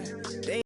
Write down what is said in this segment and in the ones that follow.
They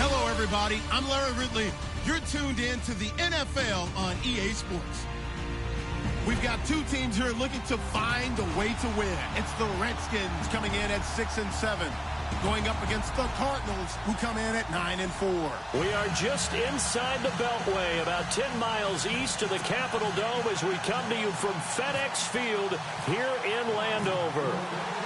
Hello, everybody. I'm Larry Ridley. You're tuned in to the NFL on EA Sports. We've got two teams here looking to find a way to win. It's the Redskins coming in at 6-7, going up against the Cardinals, who come in at 9-4. We are just inside the Beltway, about 10 miles east of the Capitol Dome as we come to you from FedEx Field here in Landover.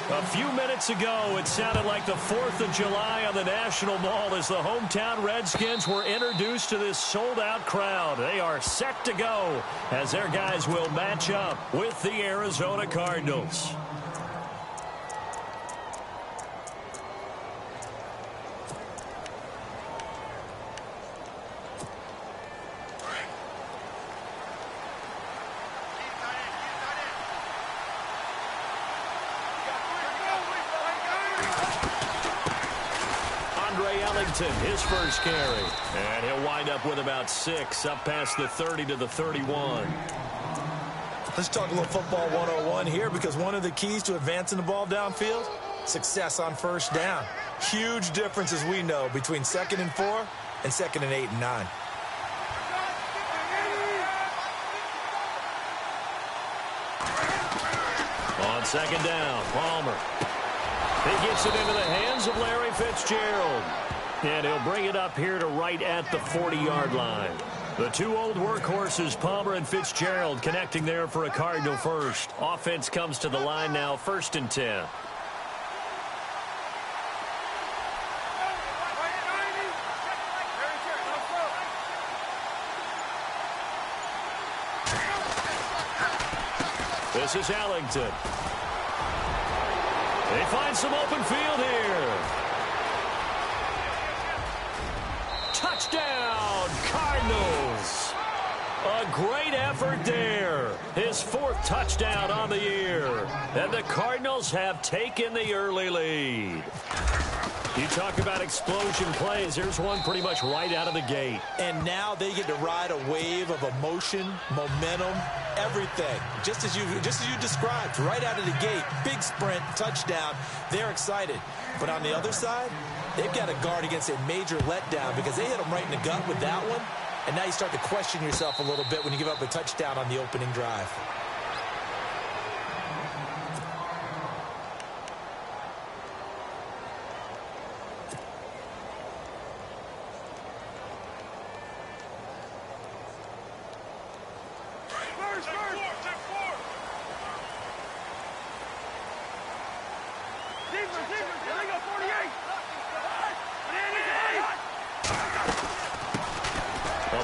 A few minutes ago, it sounded like the 4th of July on the National Mall as the hometown Redskins were introduced to this sold-out crowd. They are set to go as their guys will match up with the Arizona Cardinals. Ellington, his first carry. And he'll wind up with about 6, up past the 30 to the 31. Let's talk a little football 101 here, because one of the keys to advancing the ball downfield, success on first down. Huge difference, as we know, between 2nd and 4 and 2nd and 8 and 9. On 2nd down, Palmer. He gets it into the hands of Larry Fitzgerald. And he'll bring it up here to right at the 40-yard line. The two old workhorses, Palmer and Fitzgerald, connecting there for a Cardinal first. Offense comes to the line now, 1st and 10. This is Ellington. They find some open field here. Touchdown, Cardinals. A great effort there. His 4th touchdown on the year. And the Cardinals have taken the early lead. You talk about explosion plays. Here's one pretty much right out of the gate. And now they get to ride a wave of emotion, momentum, everything. Just as you described, right out of the gate. Big sprint, touchdown. They're excited. But on the other side, they've got to guard against a major letdown, because they hit them right in the gut with that one. And now you start to question yourself a little bit when you give up a touchdown on the opening drive.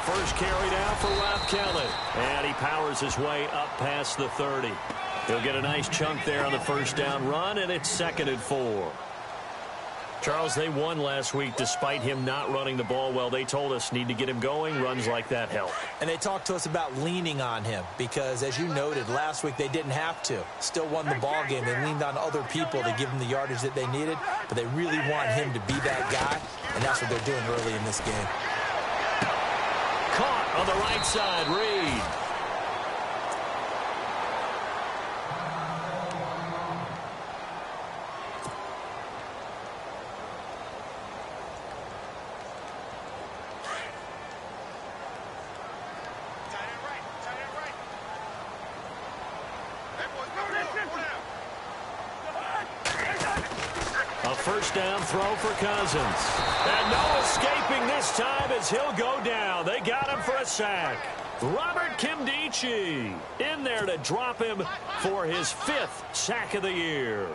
First carry down for Rob Kelly. And he powers his way up past the 30. He'll get a nice chunk there on the first down run, and it's 2nd and 4. Charles, they won last week despite him not running the ball well. They told us need to get him going. Runs like that help. And they talked to us about leaning on him, because, as you noted, last week they didn't have to. Still won the ball game. They leaned on other people to give them the yardage that they needed, but they really want him to be that guy, and that's what they're doing early in this game. Caught on the right side, Reed. A first down throw for Cousins. And no escaping this time as he'll go down. They got him for a sack. Robert Kimdichie in there to drop him for his 5th sack of the year.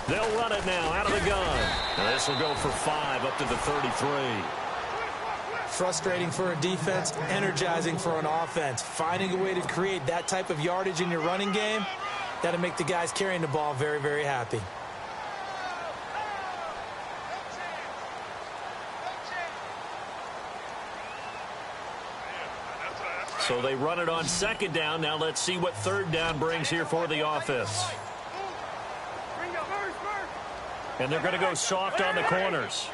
They'll run it now out of the gun. And this will go for 5 up to the 33. Frustrating for a defense, energizing for an offense. Finding a way to create that type of yardage in your running game, that'll make the guys carrying the ball very, very happy. So they run it on 2nd down. Now let's see what 3rd down brings here for the offense. And they're going to go soft on the corners.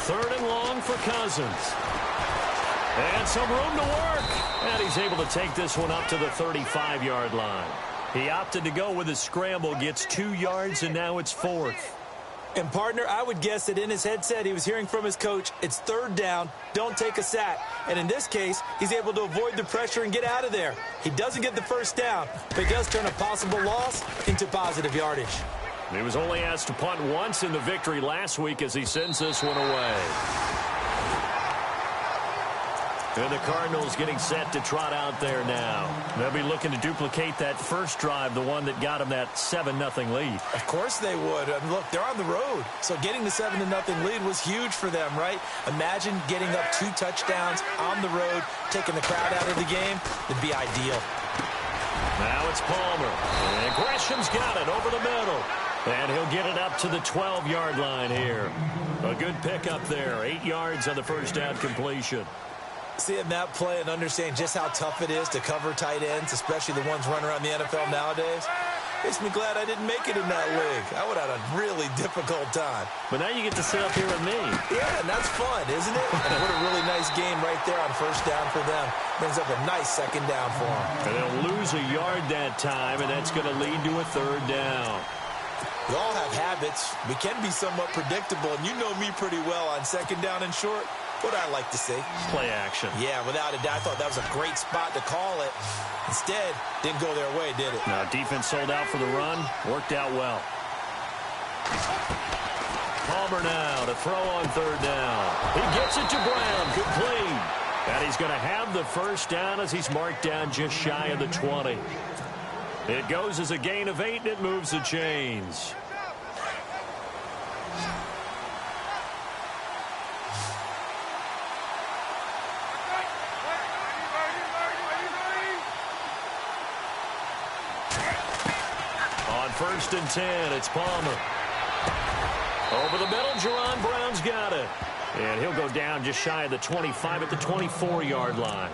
3rd and long for Cousins. And some room to work. And he's able to take this one up to the 35-yard line. He opted to go with his scramble, gets 2 yards, and now it's 4th. And, partner, I would guess that in his headset he was hearing from his coach, it's 3rd down, don't take a sack. And in this case, he's able to avoid the pressure and get out of there. He doesn't get the first down, but he does turn a possible loss into positive yardage. He was only asked to punt once in the victory last week as he sends this one away. And the Cardinals getting set to trot out there now. They'll be looking to duplicate that first drive, the one that got them that 7-0 lead. Of course they would. Look, they're on the road. So getting the 7-0 lead was huge for them, right? Imagine getting up 2 touchdowns on the road, taking the crowd out of the game. It'd be ideal. Now it's Palmer. And Gresham's got it over the middle. And he'll get it up to the 12-yard line here. A good pickup there. 8 yards on the first down completion. Seeing that play and understanding just how tough it is to cover tight ends, especially the ones running around the NFL nowadays, makes me glad I didn't make it in that league. I would have had a really difficult time. But now you get to sit up here with me. Yeah, and that's fun, isn't it? And what a really nice game right there on first down for them. Brings up a nice second down for them. And they'll lose a yard that time, and that's going to lead to a third down. We all have habits. We can be somewhat predictable, and you know me pretty well on second down and short. What I like to see. Play action. Yeah, without a doubt. I thought that was a great spot to call it. Instead, didn't go their way, did it? Now, defense sold out for the run. Worked out well. Palmer now to throw on third down. He gets it to Brown. Complete. And he's going to have the first down as he's marked down just shy of the 20. It goes as a gain of 8, and it moves the chains. First and 10, it's Palmer. Over the middle, Jerron Brown's got it. And he'll go down just shy of the 25 at the 24-yard line.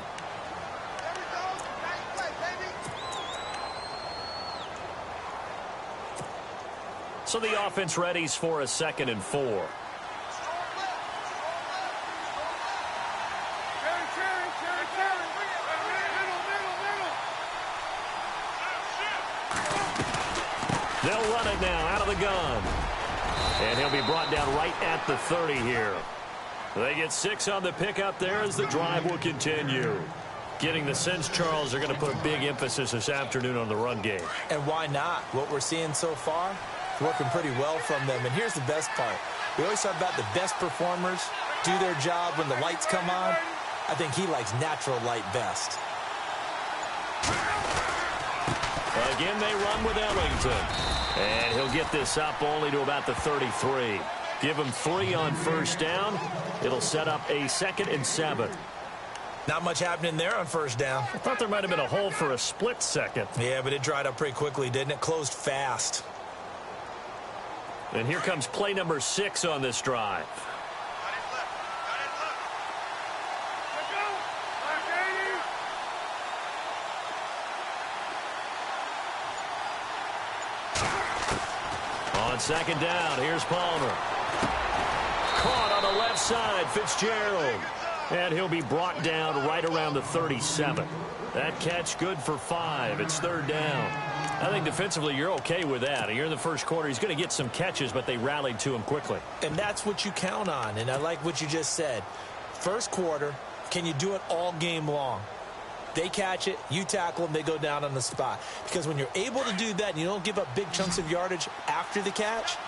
So the offense readies for a 2nd and 4. They'll run it now out of the gun. And he'll be brought down right at the 30 here. They get 6 on the pickup there as the drive will continue. Getting the sense, Charles, they're going to put a big emphasis this afternoon on the run game. And why not? What we're seeing so far, working pretty well from them. And here's the best part. We always talk about the best performers do their job when the lights come on. I think he likes natural light best. Again, they run with Ellington. And he'll get this up only to about the 33. Give him 3 on first down. It'll set up a 2nd and 7. Not much happening there on first down. I thought there might have been a hole for a split second. Yeah, but it dried up pretty quickly, didn't it? Closed fast. And here comes play number 6 on this drive. On second down, here's Palmer. Caught on the left side, Fitzgerald. And he'll be brought down right around the 37. That catch good for 5. It's third down. I think defensively you're okay with that. You're in the first quarter. He's going to get some catches, but they rallied to him quickly. And that's what you count on. And I like what you just said. First quarter, can you do it all game long? They catch it, you tackle them, they go down on the spot. Because when you're able to do that and you don't give up big chunks of yardage after the catch,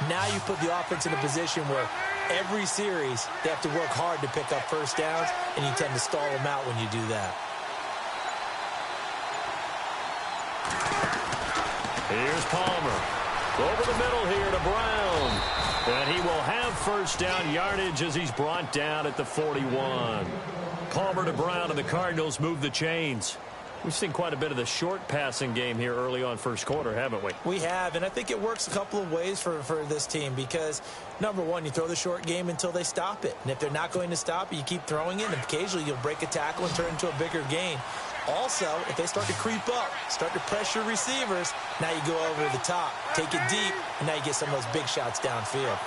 now you put the offense in a position where every series they have to work hard to pick up first downs, and you tend to stall them out when you do that. Here's Palmer. Over the middle here to Brown. And he will have first down yardage as he's brought down at the 41. Palmer to Brown, and the Cardinals move the chains. We've seen quite a bit of the short passing game here early on first quarter, haven't we? We have, and I think it works a couple of ways for this team because, number one, you throw the short game until they stop it. And if they're not going to stop it, you keep throwing it, and occasionally you'll break a tackle and turn it into a bigger gain. Also, if they start to creep up, start to pressure receivers, now you go over the top, take it deep, and now you get some of those big shots downfield.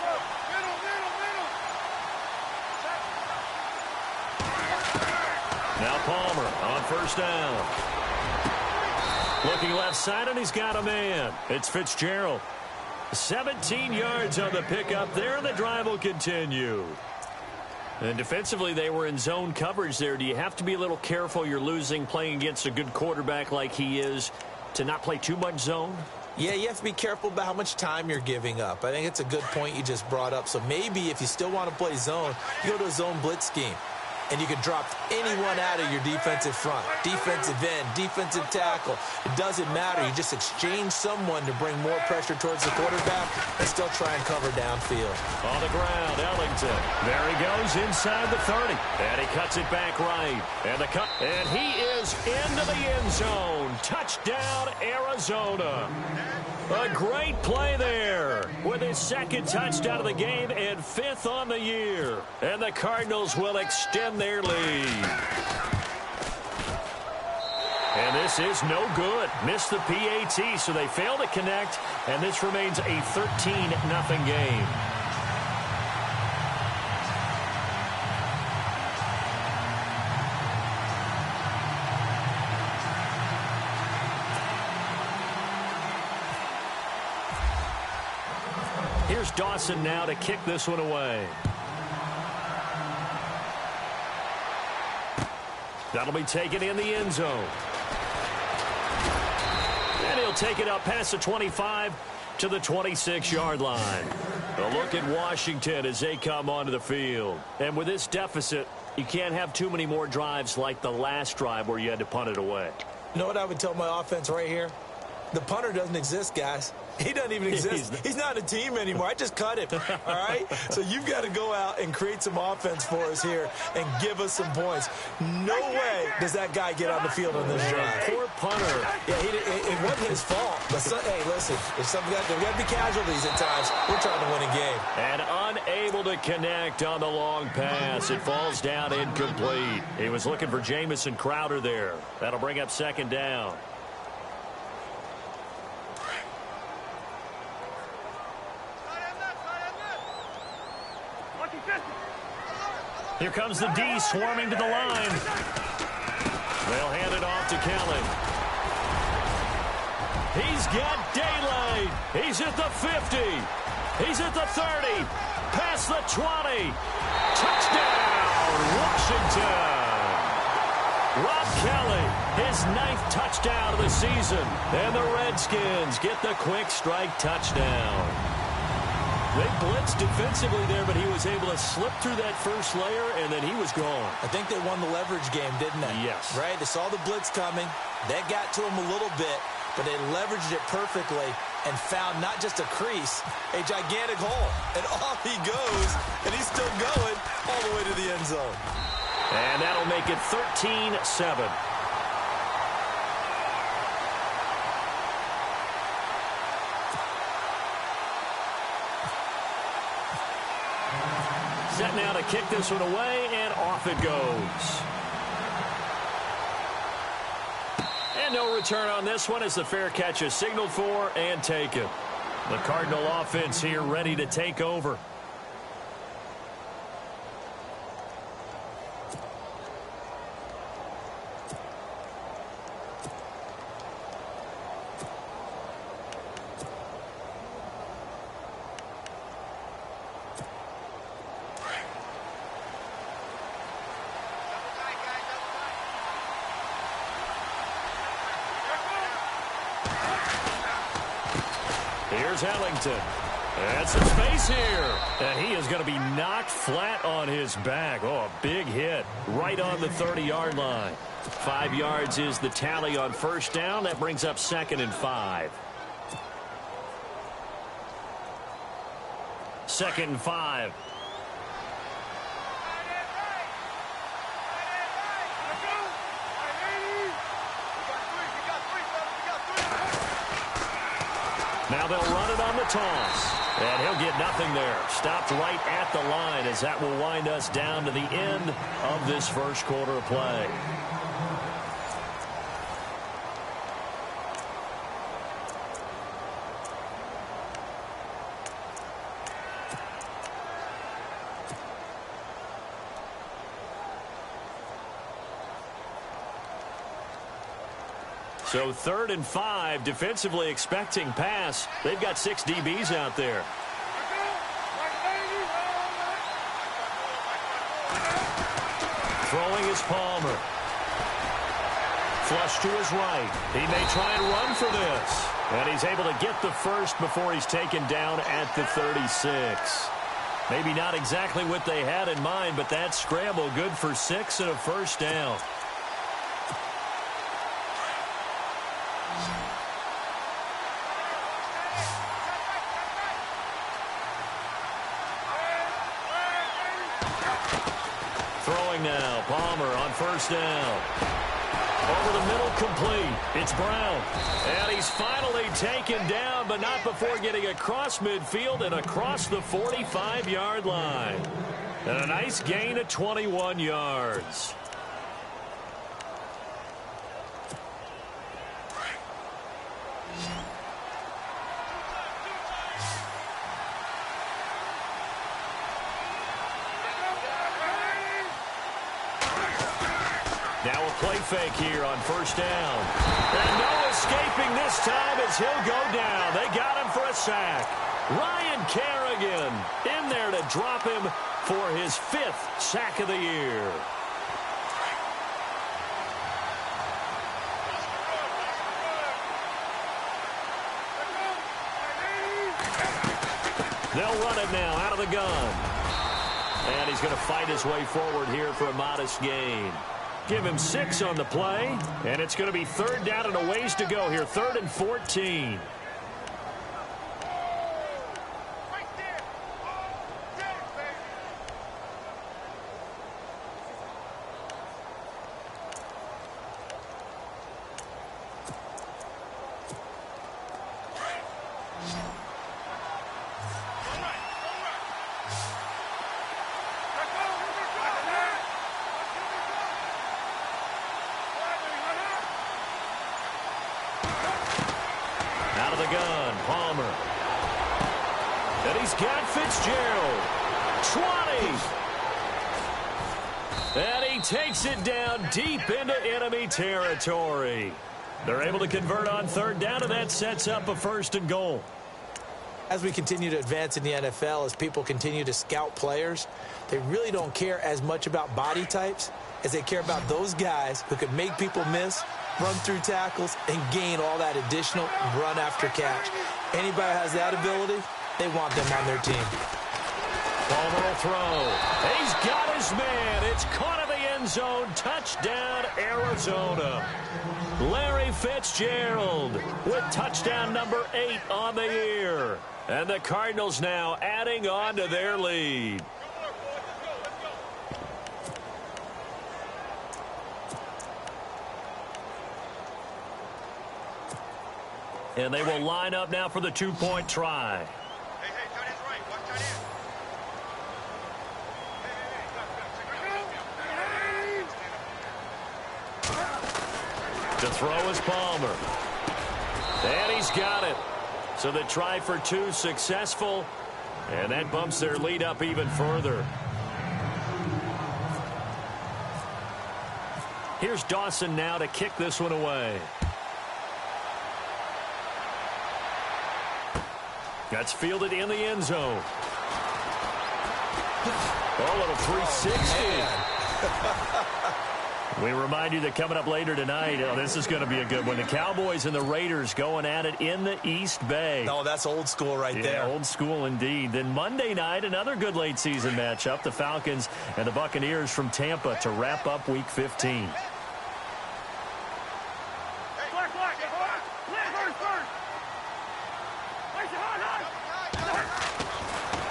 Now Palmer on first down. Looking left side, and he's got a man. It's Fitzgerald. 17 yards on the pickup there, and the drive will continue. And defensively, they were in zone coverage there. Do you have to be a little careful? You're losing playing against a good quarterback like he is to not play too much zone? Yeah, you have to be careful about how much time you're giving up. I think it's a good point you just brought up. So maybe if you still want to play zone, you go to a zone blitz scheme. and you can drop anyone out of your defensive front. Defensive end, defensive tackle. It doesn't matter. You just exchange someone to bring more pressure towards the quarterback and still try and cover downfield. On the ground, Ellington. There he goes inside the 30. And he cuts it back right. And he is into the end zone. Touchdown, Arizona. A great play there with his second touchdown of the game and 5th on the year. And the Cardinals will extend their lead. And this is no good. Missed the PAT, so they fail to connect, and this remains a 13-0 game. Here's Dawson now to kick this one away. That'll be taken in the end zone. And he'll take it up past the 25 to the 26-yard line. A look at Washington as they come onto the field. And with this deficit, you can't have too many more drives like the last drive where you had to punt it away. You know what I would tell my offense right here? The punter doesn't exist, guys. He doesn't even exist. He's not a team anymore. I just cut him, all right? So you've got to go out and create some offense for us here and give us some points. No way does that guy get on the field on this drive. Poor punter. Yeah, it wasn't his fault. But hey, listen, there's got to be casualties at times. We're trying to win a game. And unable to connect on the long pass. It falls down incomplete. He was looking for Jamison Crowder there. That'll bring up 2nd down. Here comes the D swarming to the line. They'll hand it off to Kelly. He's got daylight. He's at the 50. He's at the 30. Past the 20. Touchdown, Washington. Rob Kelly, his 9th touchdown of the season. And the Redskins get the quick strike touchdown. They blitzed defensively there, but he was able to slip through that first layer, and then he was gone. I think they won the leverage game, didn't they? Yes. Right? They saw the blitz coming. That got to him a little bit, but they leveraged it perfectly and found not just a crease, a gigantic hole. And off he goes, and he's still going all the way to the end zone. And that'll make it 13-7. Set now to kick this one away, and off it goes. And no return on this one as the fair catch is signaled for and taken. The Cardinal offense here ready to take over. Here's Ellington. And some space here. And he is going to be knocked flat on his back. Oh, a big hit right on the 30-yard line. 5 yards is the tally on 1st down. That brings up 2nd and 5. 2nd and 5. Now they'll run it on the toss. And he'll get nothing there. Stopped right at the line as that will wind us down to the end of this first quarter of play. So 3rd and 5, defensively expecting pass. They've got 6 DBs out there. Throwing is Palmer. Flush to his right. He may try and run for this. And he's able to get the first before he's taken down at the 36. Maybe not exactly what they had in mind, but that scramble good for 6 and a first down. Throwing now, Palmer on first down. Over the middle, complete. It's Brown. And he's finally taken down, but not before getting across midfield and across the 45-yard line. And a nice gain of 21 yards. Now a play fake here on first down. And no escaping this time as he'll go down. They got him for a sack. Ryan Kerrigan in there to drop him for his 5th sack of the year. They'll run it now out of the gun. And he's going to fight his way forward here for a modest gain. Give him 6 on the play, and it's going to be 3rd down and a ways to go here, 3rd and 14. Out of the gun, Palmer. And he's got Fitzgerald. 20. And he takes it down deep into enemy territory. They're able to convert on 3rd down, and that sets up a 1st and goal. As we continue to advance in the NFL, as people continue to scout players, they really don't care as much about body types as they care about those guys who can make people miss, run through tackles, and gain all that additional run after catch. Anybody who has that ability, they want them on their team. Palmer will throw. He's got his man. It's caught in the end zone. Touchdown, Arizona. Larry Fitzgerald with touchdown number 8 on the year. And the Cardinals now adding on to their lead. And they will line up now for the 2-point try. Hey, tight end's right. Watch tight end. The throw is Palmer. And he's got it. So the try for 2 successful. And that bumps their lead up even further. Here's Dawson now to kick this one away. That's fielded in the end zone. Oh, a little 360. We remind you that coming up later tonight, this is going to be a good one. The Cowboys and the Raiders going at it in the East Bay. Oh, that's old school right there. Old school indeed. Then Monday night, another good late season matchup. The Falcons and the Buccaneers from Tampa to wrap up Week 15.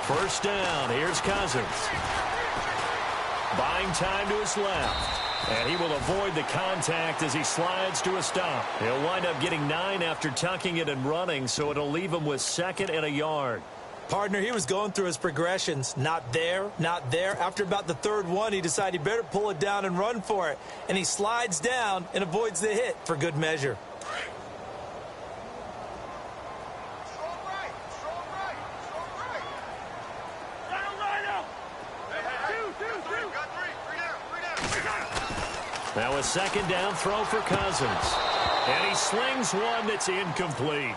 First down. Here's Cousins. Buying time to his left. And he will avoid the contact as he slides to a stop. He'll wind up getting 9 after tucking it and running, so it'll leave him with 2nd and a yard. Partner, he was going through his progressions. Not there, not there. After about the 3rd one, he decided he better pull it down and run for it. And he slides down and avoids the hit for good measure. Now a 2nd down throw for Cousins. And he slings one that's incomplete.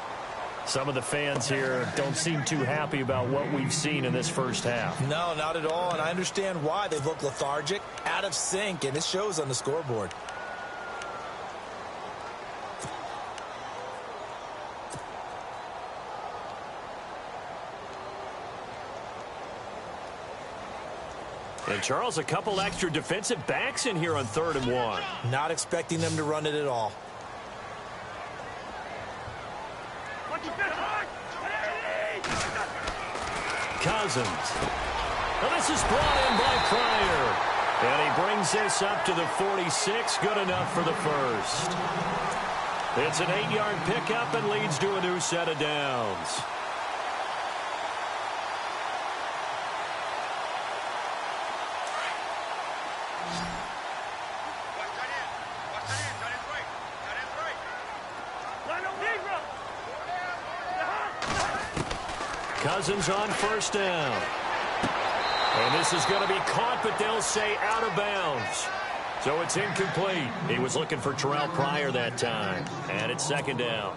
Some of the fans here don't seem too happy about what we've seen in this first half. No, not at all, and I understand why. They've looked lethargic, out of sync, and it shows on the scoreboard. And, Charles, a couple extra defensive backs in here on 3rd and 1. Not expecting them to run it at all. Cousins. Well, this is brought in by Pryor. And he brings this up to the 46. Good enough for the first. It's an 8-yard pickup and leads to a new set of downs. Cousins on 1st down. And this is going to be caught, but they'll say out of bounds. So it's incomplete. He was looking for Terrell Pryor that time. And it's 2nd down.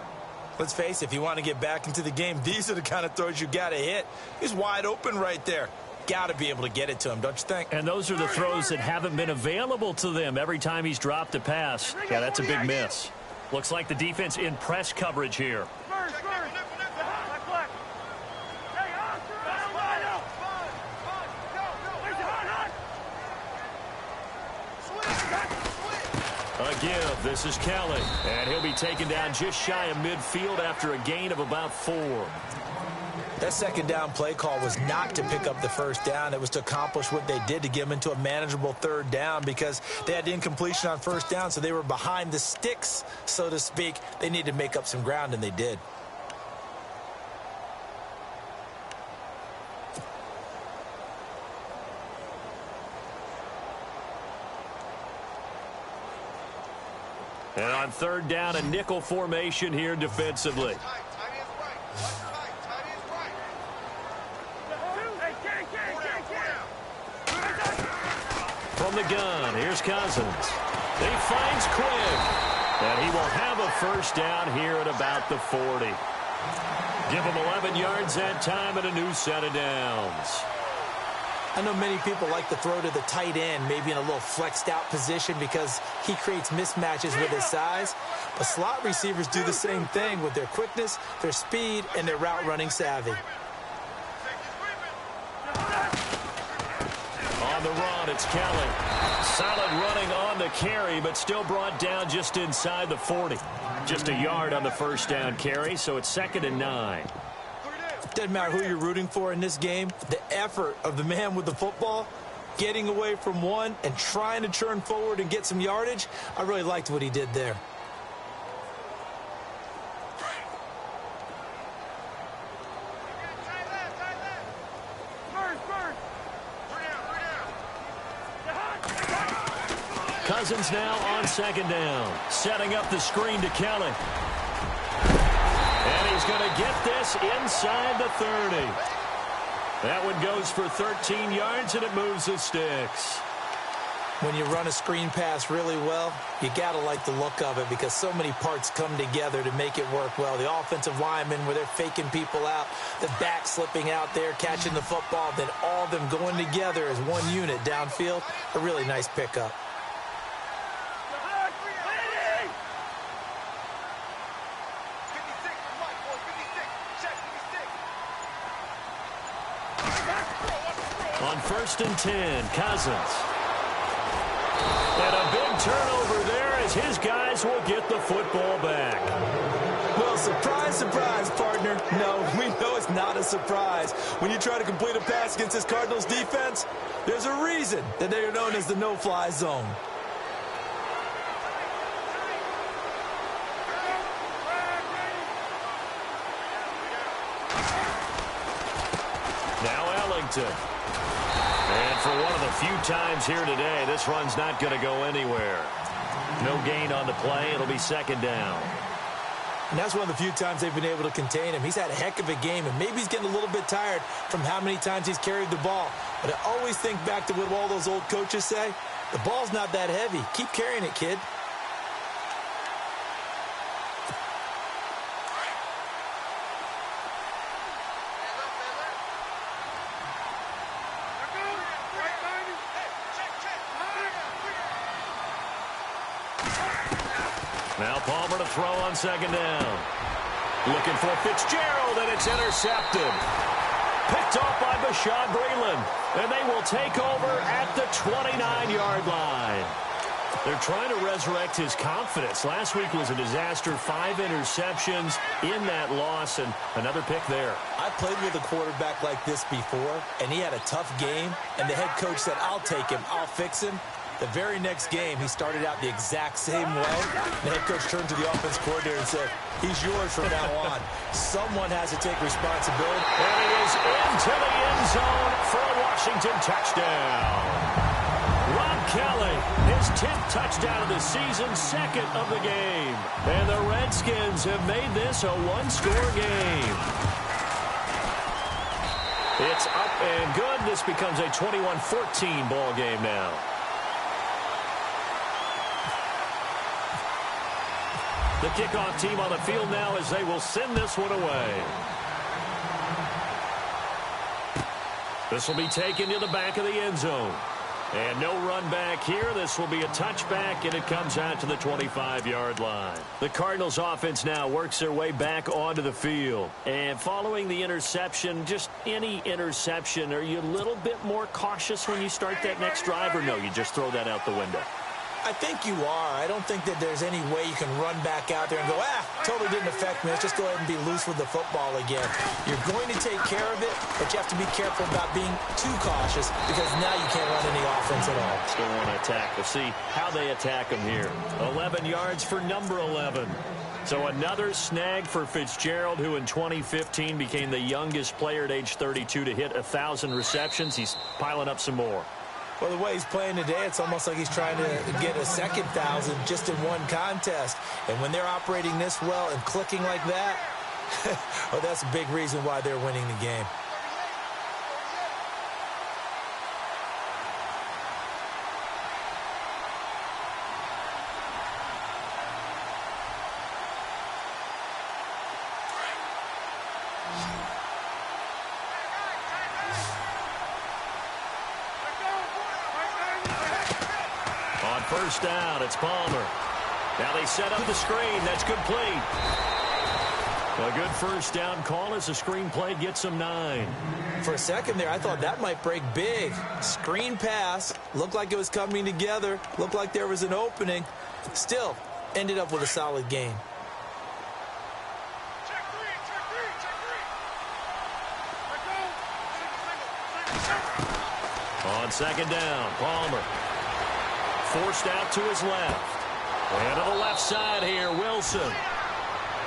Let's face it, if you want to get back into the game, these are the kind of throws you got to hit. He's wide open right there. Got to be able to get it to him, don't you think? And those are the throws that haven't been available to them every time he's dropped a pass. Yeah, that's a big miss. Looks like the defense in press coverage here. A give. This is Kelly. And he'll be taken down just shy of midfield after a gain of about 4. That 2nd down play call was not to pick up the 1st down. It was to accomplish what they did to get them into a manageable 3rd down because they had incompletion on 1st down, so they were behind the sticks, so to speak. They needed to make up some ground, and they did. And on 3rd down, a nickel formation here defensively. From the gun, here's Cousins. He finds Quigg. And he will have a 1st down here at about the 40. Give him 11 yards that time and a new set of downs. I know many people like to throw to the tight end, maybe in a little flexed out position because he creates mismatches with his size. But slot receivers do the same thing with their quickness, their speed, and their route running savvy. On the run, it's Kelly. Solid running on the carry, but still brought down just inside the 40. Just a yard on the 1st down carry, so it's 2nd and 9. Doesn't matter who you're rooting for in this game. The effort of the man with the football, getting away from one and trying to turn forward and get some yardage, I really liked what he did there. Cousins now on 2nd down, setting up the screen to Kelly. And he's going to get this inside the 30. That one goes for 13 yards, and it moves the sticks. When you run a screen pass really well, you got to like the look of it because so many parts come together to make it work well. The offensive linemen, where they're faking people out, the back slipping out there, catching the football, then all of them going together as one unit downfield. A really nice pickup. On 1st and 10, Cousins. And a big turnover there as his guys will get the football back. Well, surprise, surprise, partner. No, we know it's not a surprise. When you try to complete a pass against this Cardinals defense, there's a reason that they are known as the no-fly zone. Now Ellington. And for one of the few times here today, this run's not going to go anywhere. No gain on the play. It'll be 2nd down. And that's one of the few times they've been able to contain him. He's had a heck of a game, and maybe he's getting a little bit tired from how many times he's carried the ball. But I always think back to what all those old coaches say. The ball's not that heavy. Keep carrying it, kid. Now Palmer to throw on 2nd down. Looking for Fitzgerald, and it's intercepted. picked off by Bashaud Breeland. And they will take over at the 29-yard line. They're trying to resurrect his confidence. Last week was a disaster. 5 interceptions in that loss, and another pick there. I played with a quarterback like this before, and he had a tough game, and the head coach said, I'll take him, I'll fix him. The very next game, he started out the exact same way. The head coach turned to the offense coordinator and said, he's yours from now on. Someone has to take responsibility. And he is into the end zone for a Washington touchdown. Rob Kelly, his 10th touchdown of the season, 2nd of the game. And the Redskins have made this a one-score game. It's up and good. This becomes a 21-14 ball game now. The kickoff team on the field now as they will send this one away. This will be taken to the back of the end zone. And no run back here. This will be a touchback, and it comes out to the 25-yard line. The Cardinals offense now works their way back onto the field. And following the interception, just any interception, are you a little bit more cautious when you start that next drive, or no, you just throw that out the window? I think you are. I don't think that there's any way you can run back out there and go, totally didn't affect me. Let's just go ahead and be loose with the football again. You're going to take care of it, but you have to be careful about being too cautious because now you can't run any offense at all. Still want to attack. We'll see how they attack him here. 11 yards for number 11. So another snag for Fitzgerald, who in 2015 became the youngest player at age 32 to hit 1,000 receptions. He's piling up some more. Well, the way he's playing today, it's almost like he's trying to get a second 1,000 just in one contest. And when they're operating this well and clicking like that, well, that's a big reason why they're winning the game. First down, it's Palmer. Now they set up the screen. That's complete. A good first down call as the screen play gets them 9. For a second there, I thought that might break big. Screen pass. Looked like it was coming together. Looked like there was an opening. Still, ended up with a solid game. On second down, Palmer. Forced out to his left. And to the left side here, Wilson.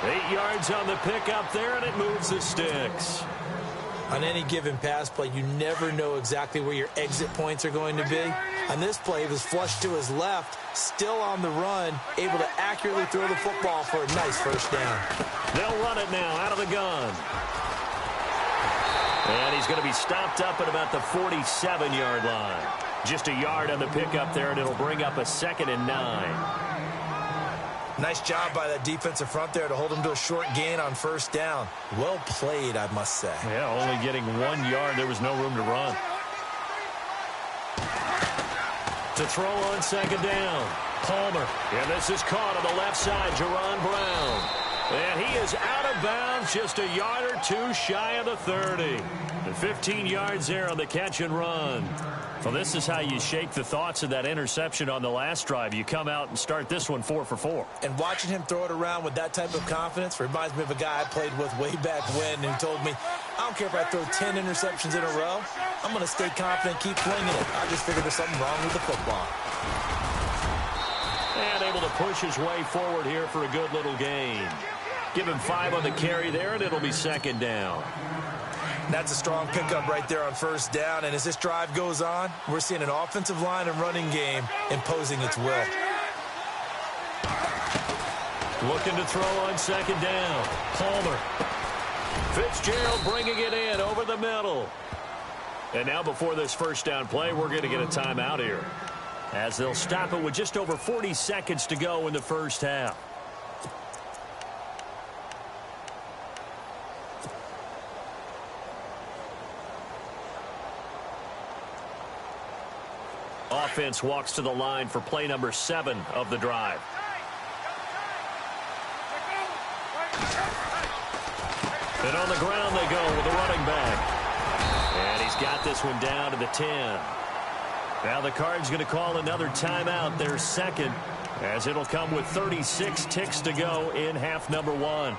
8 yards on the pickup there, and it moves the sticks. On any given pass play, you never know exactly where your exit points are going to be. On this play, he was flushed to his left, still on the run, able to accurately throw the football for a nice first down. They'll run it now out of the gun. And he's going to be stopped up at about the 47-yard line. Just a yard on the pickup there, and it'll bring up a 2nd and 9. Nice job by that defensive front there to hold him to a short gain on first down. Well played, I must say. Yeah, only getting 1 yard. There was no room to run. To throw on second down, Palmer. And this is caught on the left side, Jerron Brown. And he is out of bounds, just a yard or two shy of the 30. And 15 yards there on the catch and run. Well, this is how you shake the thoughts of that interception on the last drive. You come out and start this one 4 for 4. And watching him throw it around with that type of confidence reminds me of a guy I played with way back when who told me, I don't care if I throw 10 interceptions in a row. I'm going to stay confident, keep flinging it. I just figured there's something wrong with the football. And able to push his way forward here for a good little gain. Give him 5 on the carry there, and it'll be second down. That's a strong pickup right there on first down. And as this drive goes on, we're seeing an offensive line and running game imposing its will. Looking to throw on second down. Palmer. Fitzgerald bringing it in over the middle. And now before this first down play, we're going to get a timeout here, as they'll stop it with just over 40 seconds to go in the first half. Offense walks to the line for play number 7 of the drive. And on the ground they go with the running back. He's got this one down to the 10. Now the Cards going to call another timeout, their second, as it'll come with 36 ticks to go in half number 1.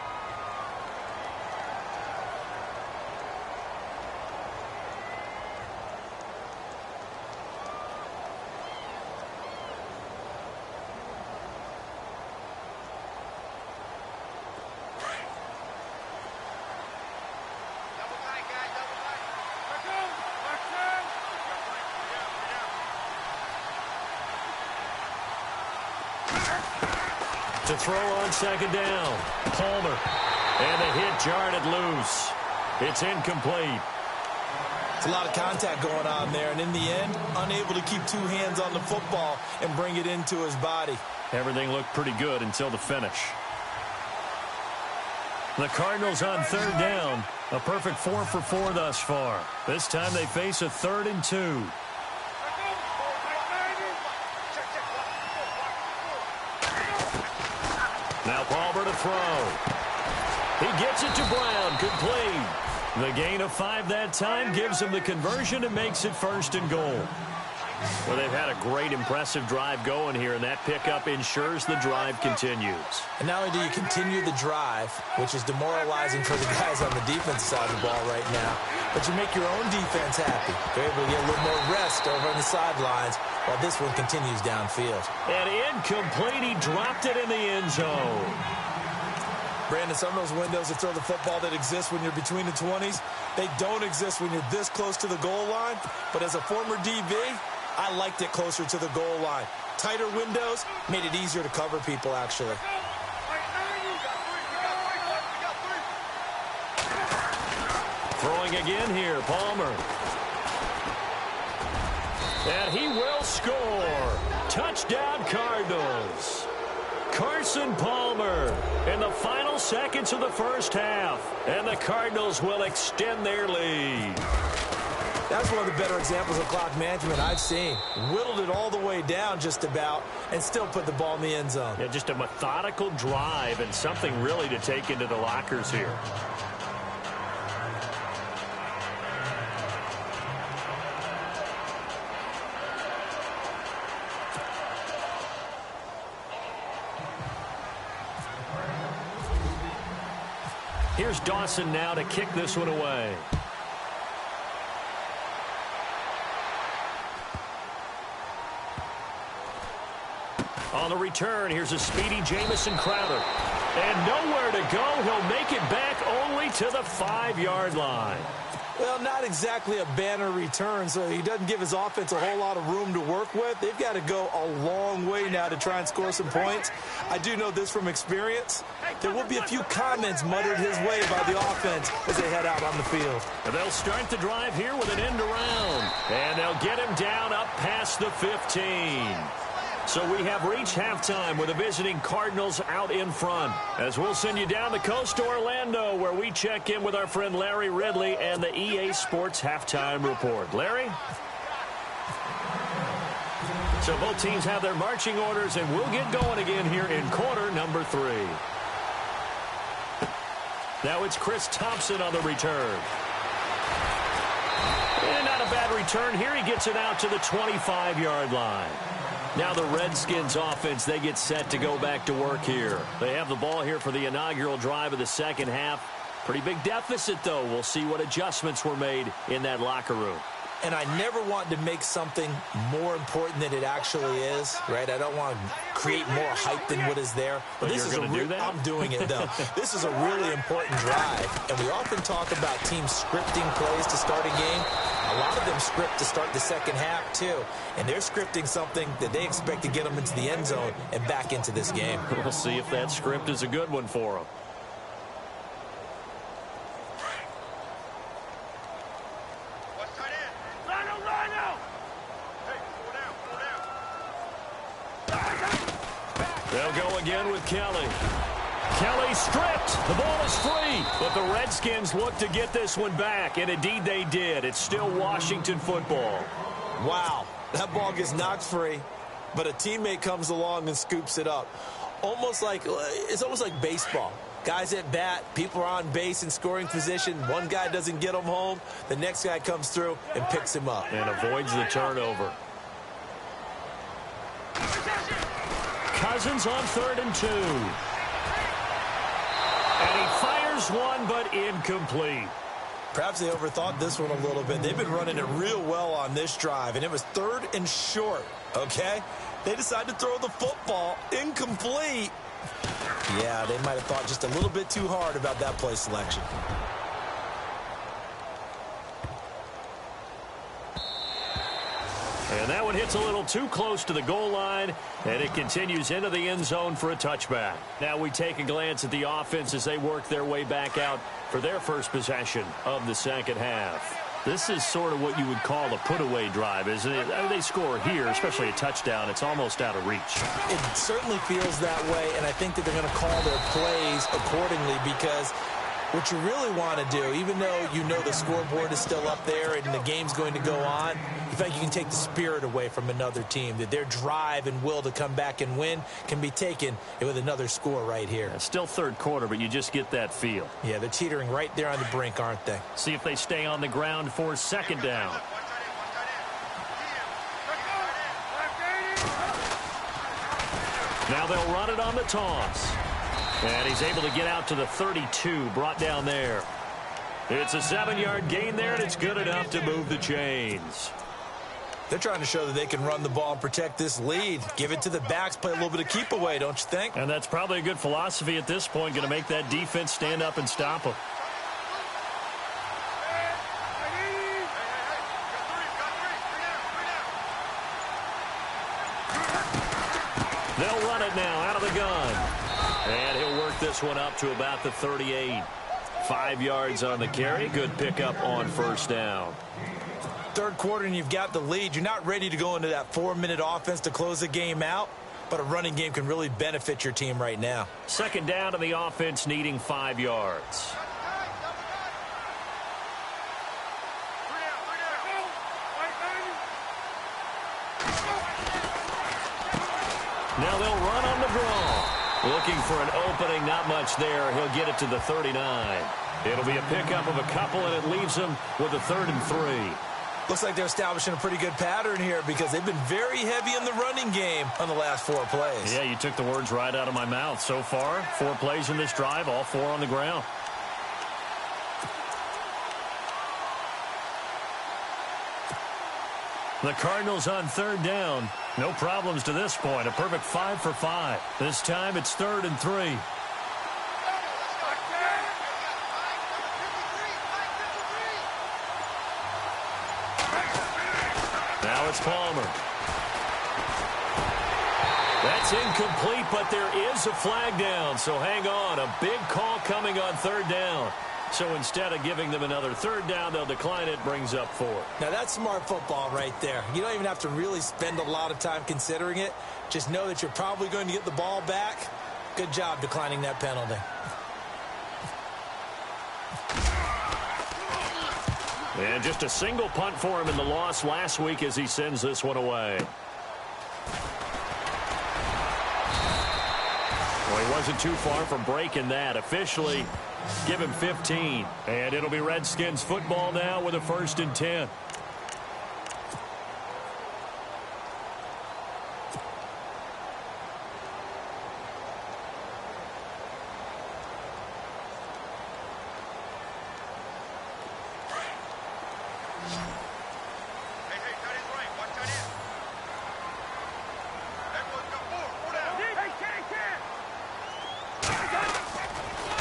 To throw on second down, Palmer. And the hit jarred it loose. It's incomplete. It's a lot of contact going on there, and in the end, unable to keep two hands on the football and bring it into his body. Everything looked pretty good until the finish. The Cardinals on third down. A perfect 4 for 4 thus far. This time they face a 3rd and 2. Now Palmer to throw. He gets it to Brown, complete. The gain of 5 that time gives him the conversion and makes it 1st and goal. Well, they've had a great, impressive drive going here, and that pickup ensures the drive continues. And not only do you continue the drive, which is demoralizing for the guys on the defense side of the ball right now, but you make your own defense happy. They're able to get a little more rest over on the sidelines while this one continues downfield. And incomplete. He dropped it in the end zone. Brandon, some of those windows to throw the football that exist when you're between the 20s, they don't exist when you're this close to the goal line. But as a former DB, I liked it closer to the goal line. Tighter windows made it easier to cover people, actually. Throwing again here, Palmer. And he will score. Touchdown, Cardinals. Carson Palmer in the final seconds of the first half. And the Cardinals will extend their lead. That's one of the better examples of clock management I've seen. Whittled it all the way down just about and still put the ball in the end zone. Yeah, just a methodical drive and something really to take into the lockers here. Here's Dawson now to kick this one away. On the return, here's a speedy Jamison Crowder. And nowhere to go. He'll make it back only to the 5-yard line. Well, not exactly a banner return, so he doesn't give his offense a whole lot of room to work with. They've got to go a long way now to try and score some points. I do know this from experience. There will be a few comments muttered his way by the offense as they head out on the field. And they'll start the drive here with an end around. And they'll get him down up past the 15. So we have reached halftime with the visiting Cardinals out in front. As we'll send you down the coast to Orlando, where we check in with our friend Larry Ridley and the EA Sports Halftime Report. Larry? So both teams have their marching orders, and we'll get going again here in quarter number 3. Now it's Chris Thompson on the return. And not a bad return here. He gets it out to the 25-yard line. Now the Redskins offense, they get set to go back to work here. They have the ball here for the inaugural drive of the second half. Pretty big deficit, though. We'll see what adjustments were made in that locker room. And I never want to make something more important than it actually is, right? I don't want to create more hype than what is there. But this is do that? I'm doing it, though. This is a really important drive. And we often talk about teams scripting plays to start a game. A lot of them script to start the second half, too. And they're scripting something that they expect to get them into the end zone and back into this game. We'll see if that script is a good one for them. They'll go again with Kelly. Kelly stripped. The ball is free. But the Redskins look to get this one back, and indeed they did. It's still Washington football. Wow. That ball gets knocked free, but a teammate comes along and scoops it up. It's almost like baseball. Guys at bat, people are on base in scoring position. One guy doesn't get him home. The next guy comes through and picks him up. And avoids the turnover. Cousins on 3rd and 2. And he fires one, but incomplete. Perhaps they overthought this one a little bit. They've been running it real well on this drive, and it was 3rd and short, okay? They decided to throw the football incomplete. Yeah, they might have thought just a little bit too hard about that play selection. And that one hits a little too close to the goal line, and it continues into the end zone for a touchback. Now we take a glance at the offense as they work their way back out for their first possession of the second half. This is sort of what you would call a put-away drive, isn't it? They score here, especially a touchdown. It's almost out of reach. It certainly feels that way, and I think that they're going to call their plays accordingly because what you really want to do, even though you know the scoreboard is still up there and the game's going to go on, you think you can take the spirit away from another team, that their drive and will to come back and win can be taken with another score right here. Yeah, still third quarter, but you just get that feel. Yeah, they're teetering right there on the brink, aren't they? See if they stay on the ground for second down. Now they'll run it on the toss. And he's able to get out to the 32, brought down there. It's a 7-yard gain there, and it's good enough to move the chains. They're trying to show that they can run the ball and protect this lead. Give it to the backs, play a little bit of keep away, don't you think? And that's probably a good philosophy at this point, going to make that defense stand up and stop them. They'll run it now out of the gun. And he'll work this one up to about the 38. 5 yards on the carry. Good pickup on first down. Third quarter and you've got the lead. You're not ready to go into that 4-minute offense to close the game out, but a running game can really benefit your team right now. Second down to the offense needing 5 yards. Now they'll run on the draw. Looking for an opening, not much there. He'll get it to the 39. It'll be a pickup of a couple, and it leaves him with a 3rd and 3. Looks like they're establishing a pretty good pattern here because they've been very heavy in the running game on the last 4 plays. Yeah, you took the words right out of my mouth. So far, 4 plays in this drive, all 4 on the ground. The Cardinals on 3rd down. No problems to this point. A perfect 5 for 5. This time it's 3rd and 3. Now it's Palmer. That's incomplete, but there is a flag down. So hang on. A big call coming on 3rd down. So instead of giving them another 3rd down, they'll decline it, brings up 4. Now that's smart football right there. You don't even have to really spend a lot of time considering it. Just know that you're probably going to get the ball back. Good job declining that penalty. And just a single punt for him in the loss last week as he sends this one away. Well, he wasn't too far from breaking that. Officially, give him 15. And it'll be Redskins football now with a 1st and 10.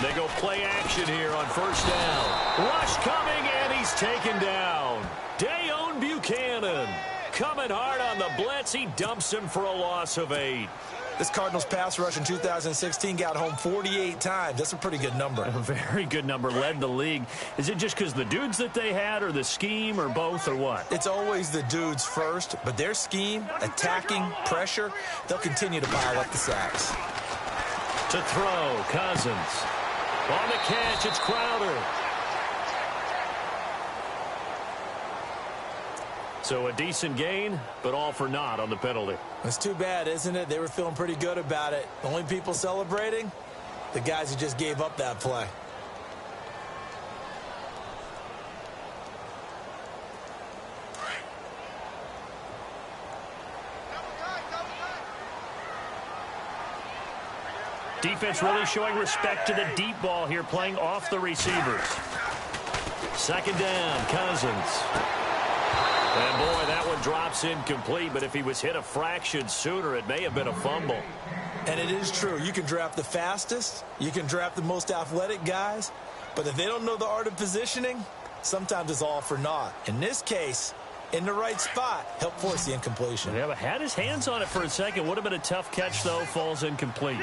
They go play action here on 1st down. Rush coming, and he's taken down. Dayon Buchanan coming hard on the blitz. He dumps him for a loss of 8. This Cardinals pass rush in 2016 got home 48 times. That's a pretty good number. A very good number, led the league. Is it just because the dudes that they had, or the scheme, or both, or what? It's always the dudes first, but their scheme, attacking, pressure, they'll continue to pile up the sacks. To throw, Cousins. On the catch, it's Crowder. So a decent gain, but all for naught on the penalty. It's too bad, isn't it? They were feeling pretty good about it. The only people celebrating, the guys who just gave up that play. Defense really showing respect to the deep ball here, playing off the receivers. Second down, Cousins. And boy, that one drops incomplete, but if he was hit a fraction sooner, it may have been a fumble. And it is true. You can draft the fastest, you can draft the most athletic guys, but if they don't know the art of positioning, sometimes it's all for naught. In this case, in the right spot, help force the incompletion. Yeah, but had his hands on it for a second. Would have been a tough catch, though. Falls incomplete.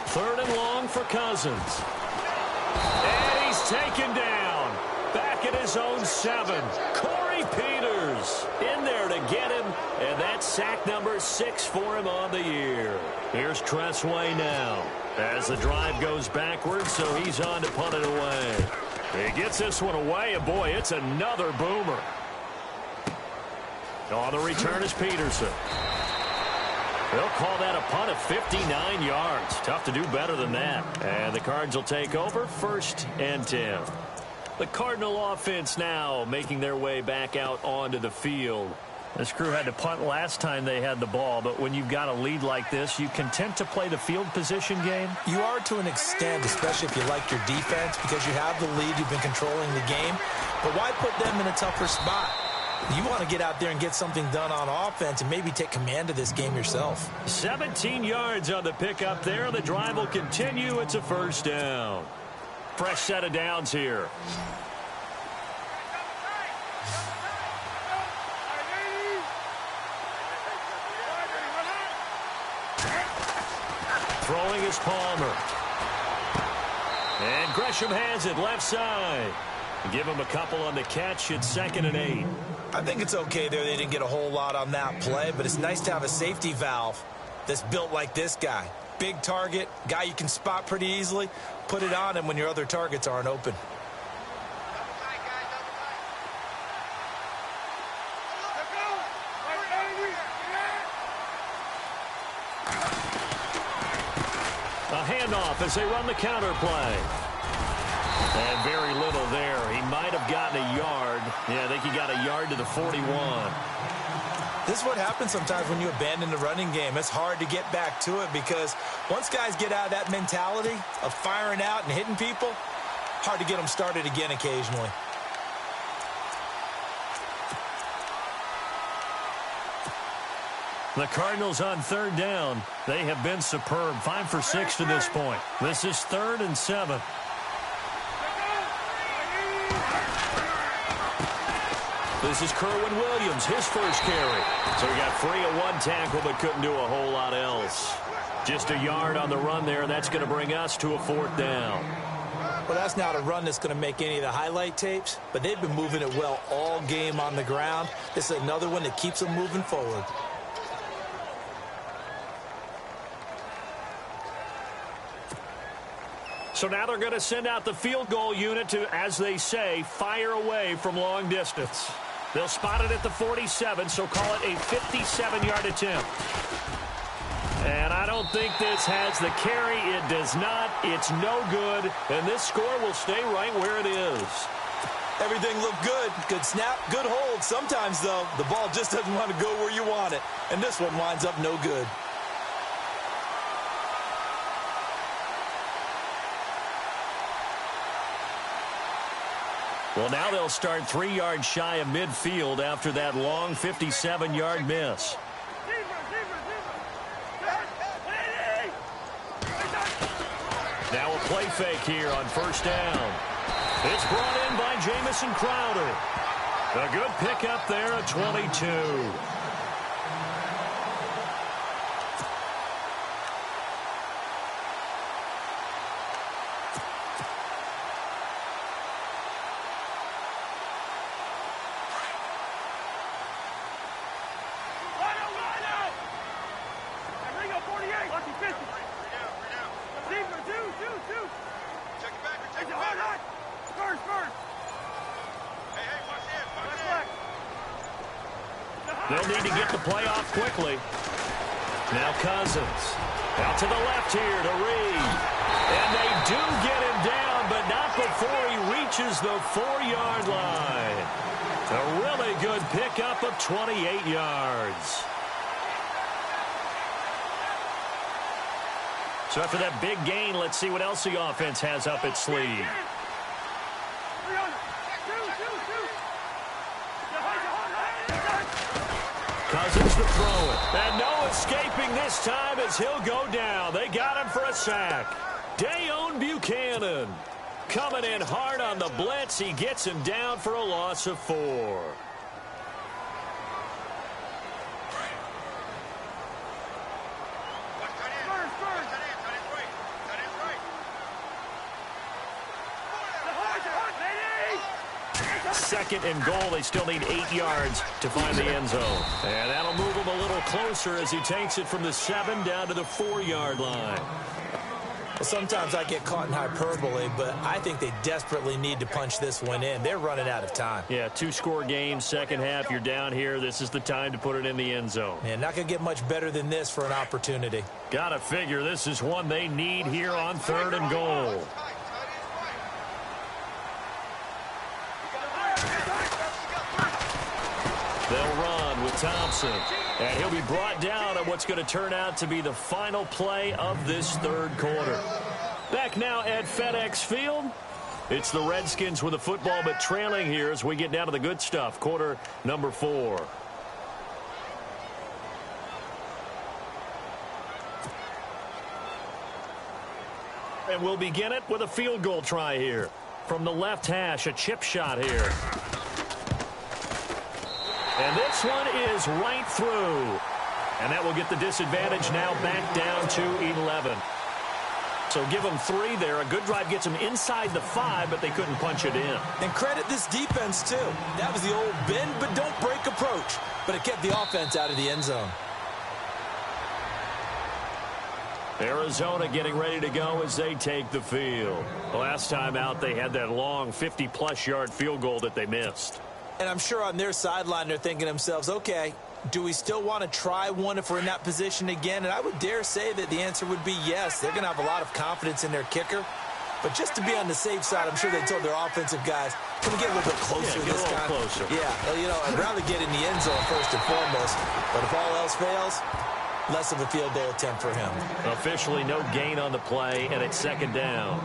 Third and long for Cousins. And he's taken down. Back at his own 7. Corey Peters in there to get him. And that's sack number 6 for him on the year. Here's Tressway now as the drive goes backwards, so he's on to punt it away. He gets this one away, and boy, it's another boomer. On the return is Peterson. They'll call that a punt of 59 yards. Tough to do better than that. And the Cards will take over, 1st and 10. The Cardinal offense now making their way back out onto the field. This crew had to punt last time they had the ball, but when you've got a lead like this, you content to play the field position game? You are to an extent, especially if you like your defense, because you have the lead, you've been controlling the game. But why put them in a tougher spot? You want to get out there and get something done on offense and maybe take command of this game yourself. 17 yards on the pickup there. The drive will continue. It's a 1st down. Fresh set of downs here. Throwing is Palmer. And Gresham has it left side. Give him a couple on the catch. It's 2nd and 8. I think it's okay there. They didn't get a whole lot on that play, but it's nice to have a safety valve that's built like this guy. Big target, guy you can spot pretty easily. Put it on him when your other targets aren't open. A handoff as they run the counter play. And very little there. He might have gotten a yard. Yeah, I think he got a yard to the 41. This is what happens sometimes when you abandon the running game. It's hard to get back to it because once guys get out of that mentality of firing out and hitting people, hard to get them started again occasionally. The Cardinals on 3rd down. They have been superb. 5 for 6 to this point. This is 3rd and 7. This is Kerwin Williams, his first carry. So he got free of 1 tackle but couldn't do a whole lot else. Just a yard on the run there. That's going to bring us to a 4th down. Well, that's not a run that's going to make any of the highlight tapes, but they've been moving it well all game on the ground. This is another one that keeps them moving forward. So now they're going to send out the field goal unit to, as they say, fire away from long distance. They'll spot it at the 47, so call it a 57-yard attempt. And I don't think this has the carry. It does not. It's no good. And this score will stay right where it is. Everything looked good. Good snap, good hold. Sometimes, though, the ball just doesn't want to go where you want it. And this one winds up no good. Well, now they'll start 3 yards shy of midfield after that long 57-yard miss. Now a play fake here on 1st down. It's brought in by Jamison Crowder. A good pickup there at 22. They'll need to get the play off quickly. Now Cousins. Out to the left here to Reed. And they do get him down, but not before he reaches the 4-yard line. A really good pickup of 28 yards. So after that big gain, let's see what else the offense has up its sleeve. Cousins to throw it. And no escaping this time as he'll go down. They got him for a sack. Dayon Buchanan coming in hard on the blitz. He gets him down for a loss of 4. Second and goal. They still need 8 yards to find the end zone. And that'll move him a little closer as he takes it from the 7 down to the 4-yard line. Well, sometimes I get caught in hyperbole, but I think they desperately need to punch this one in. They're running out of time. Yeah, 2-score game, second half. You're down here. This is the time to put it in the end zone. Man, not going to get much better than this for an opportunity. Gotta figure this is one they need here on 3rd and goal. They'll run with Thompson. And he'll be brought down on what's going to turn out to be the final play of this 3rd quarter. Back now at FedEx Field. It's the Redskins with the football, but trailing here as we get down to the good stuff. Quarter number 4. And we'll begin it with a field goal try here. From the left hash, a chip shot here. And this one is right through. And that will get the disadvantage now back down to 11. So give them 3 there. A good drive gets them inside the 5, but they couldn't punch it in. And credit this defense, too. That was the old bend but don't break approach. But it kept the offense out of the end zone. Arizona getting ready to go as they take the field. Last time out, they had that long 50-plus yard field goal that they missed. And I'm sure on their sideline they're thinking to themselves, okay, do we still want to try one if we're in that position again? And I would dare say that the answer would be yes. They're going to have a lot of confidence in their kicker. But just to be on the safe side, I'm sure they told their offensive guys, can we get a little bit closer this time? Closer. Yeah, you know, I'd rather get in the end zone first and foremost. But if all else fails, less of a field goal attempt for him. Officially no gain on the play, and it's 2nd down.